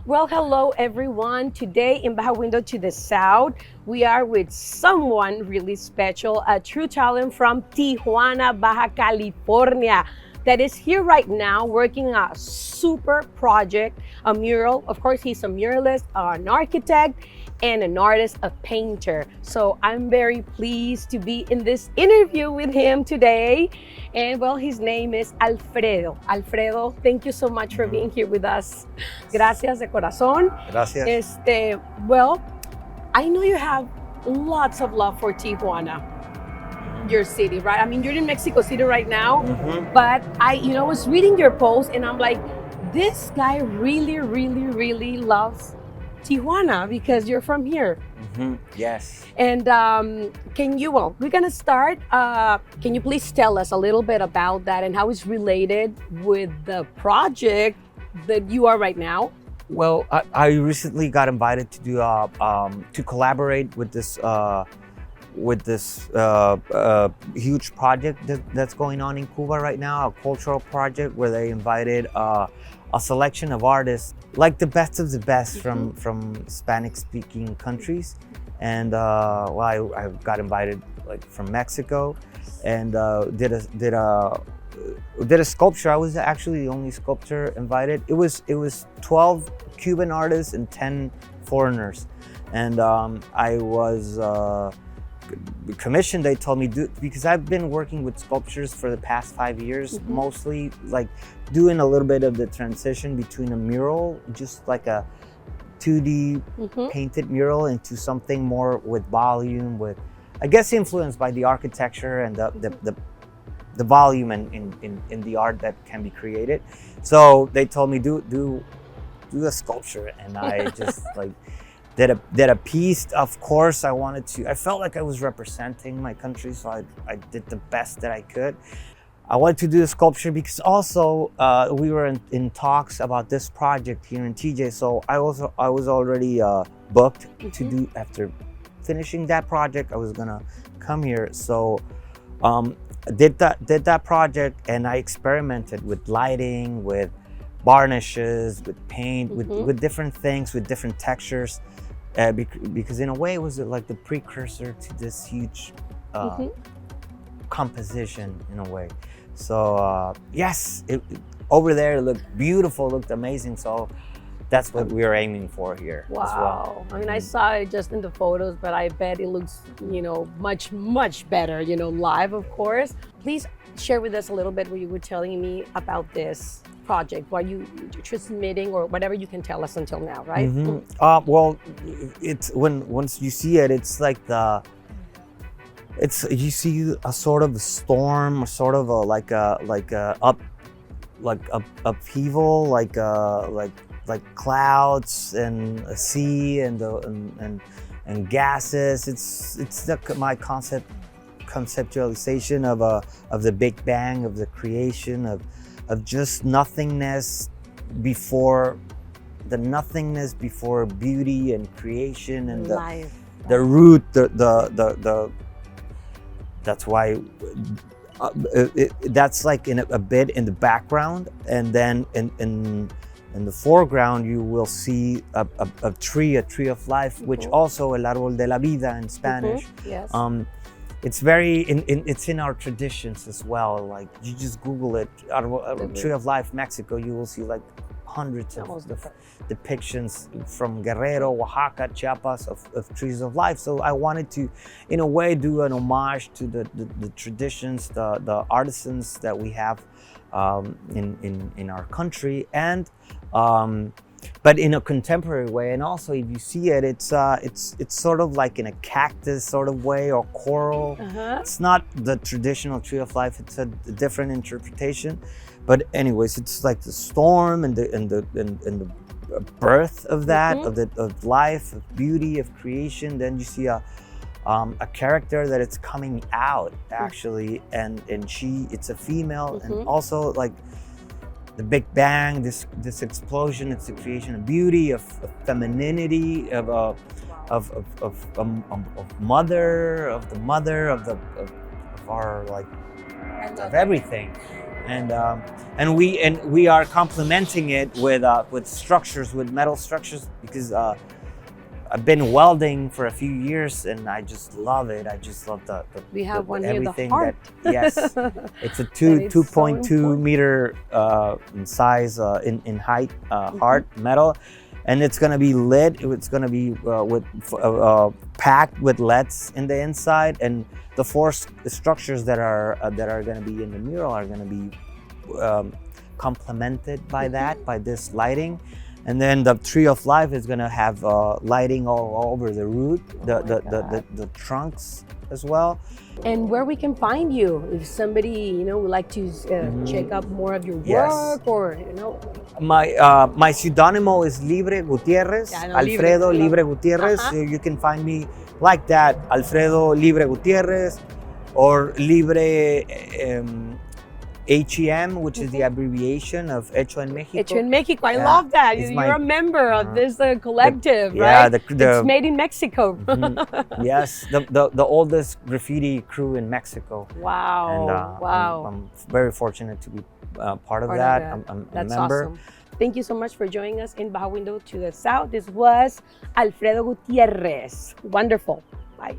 Well, hello everyone. Today in Baja Window to the South, we are with someone really special, a true talent from Tijuana, Baja California, that is here right now working a super project, a mural. Of course, he's a muralist, an architect, and an artist, a painter. So I'm very pleased to be in this interview with him today. And well, his name is Alfredo. Alfredo, thank you so much for being here with us. Gracias de corazón. Gracias. Well, I know you have lots of love for Tijuana, your city, right? I mean, you're in Mexico City right now, but I was reading your post and I'm like, this guy really loves Tijuana because you're from here. Yes. And we're gonna start. Can you please tell us a little bit about that and how it's related with the project that you are right now? Well, I recently got invited to do to collaborate with this huge project that's going on in Cuba right now, a cultural project where they invited a selection of artists, like the best of the best from Spanish-speaking countries. And I got invited like from Mexico, and did a sculpture. I was actually the only sculptor invited. It was 12 Cuban artists and 10 foreigners, and I was commissioned. They told me because I've been working with sculptures for the past 5 years, mostly like doing a little bit of the transition between a mural, just like a 2D painted mural, into something more with volume, with I guess influenced by the architecture and the volume in the art that can be created. So they told me do a sculpture, and I just like did a piece. Of course, I felt like I was representing my country, so I did the best that I could. I wanted to do a sculpture because also we were in talks about this project here in TJ. So I was already booked to do, after finishing that project, I was gonna come here. So did that project, and I experimented with lighting, with varnishes, with paint, with different things, with different textures, because in a way it was like the precursor to this huge composition in a way. So yes, over there it looked beautiful, looked amazing. So that's what we are aiming for here as well. I mean, I saw it just in the photos, but I bet it looks, much better, live, of course. Please share with us a little bit what you were telling me about this project, what you're transmitting, or whatever you can tell us until now, right? Well, it's once you see it, it's like you see a sort of a storm, sort of a upheaval, like clouds and a sea and gases. It's my conceptualization of the Big Bang, of the creation of just nothingness before beauty and creation and Life. the root, the that's why that's like a bit in the background, and then in the foreground you will see a tree of life, which also el árbol de la vida in Spanish. Yes. It's very it's in our traditions as well. Like, you just Google it, tree of life Mexico, you will see like hundreds of depictions from Guerrero, Oaxaca, Chiapas of trees of life. So I wanted to, in a way, do an homage to the traditions, the artisans that we have in our country, and but in a contemporary way. And also, if you see it, it's sort of like in a cactus sort of way, or coral. It's not the traditional tree of life. It's a different interpretation. But anyways, it's like the storm and the birth of that, of life, of beauty, of creation. Then you see a character that it's coming out actually, and it's a female, and also like the Big Bang, this explosion. It's the creation of beauty, of femininity, of mother, of our, like, of everything. and we are complementing it with structures, with metal structures, because I've been welding for a few years and I just love it. I just love We have one here, the everything heart. yes, it's a That is 2.2 so meter in size, in height, heart metal, and it's gonna be lit. It's gonna be packed with LEDs in the inside, and the four structures that are gonna be in the mural are gonna be complemented by that, by this lighting. And then the tree of life is gonna have lighting all over the root, the trunks as well. And where we can find you if somebody would like to check out more of your work, Yes. or My pseudonymous is Libre Gutierrez, Yeah, I know, Alfredo Libre. Libre Gutierrez. Uh-huh. So you can find me like that, Alfredo Libre Gutierrez, or Libre HEM, which is the abbreviation of Hecho en Mexico. Hecho in Mexico. I Yeah, love that. it's You're my- a member of this collective, Yeah, right? It's made in Mexico. Yes, the oldest graffiti crew in Mexico. Wow. And wow. I'm very fortunate to be part of Part of that. that. I'm a That's member. awesome. Thank you so much for joining us in Baja Window to the South. This was Alfredo Gutierrez. Wonderful. Bye.